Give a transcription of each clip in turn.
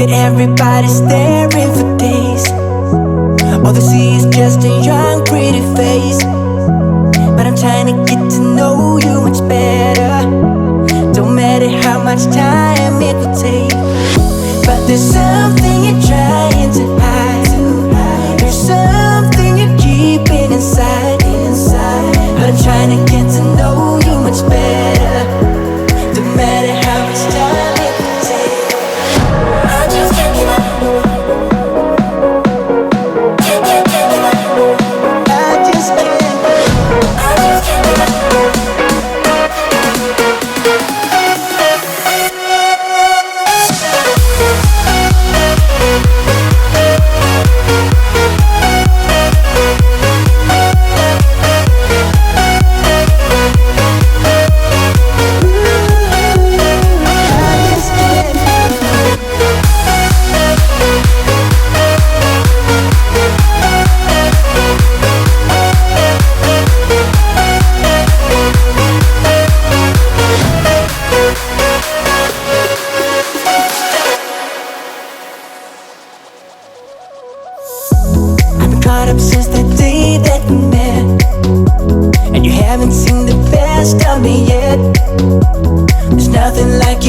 Look at everybody staring for days. All they see is just a young pretty face. But I'm trying to get to know you much better. Don't matter how much time it will take. But there's something you're trying to hide. There's something you're keeping inside. But I'm trying to get to know you much better. Don't matter how much time it will take. I just can't give up. Can't give up. I just can't give up. I just can't give up.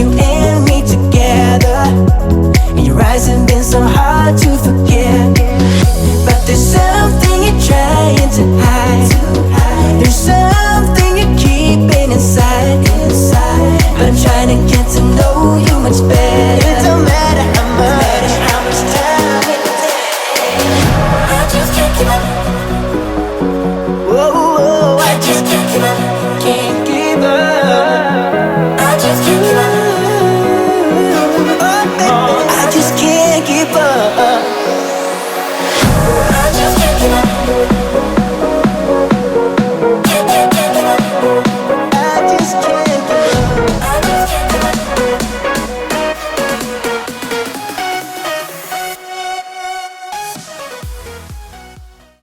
you and me together, and your eyes have been so hard to forget. But there's something you're trying to hide. There's something you're keeping inside. But I'm trying to get to know you much better. It don't matter how much time it takes. I just can't give up. Whoa, I just can't give up. Can't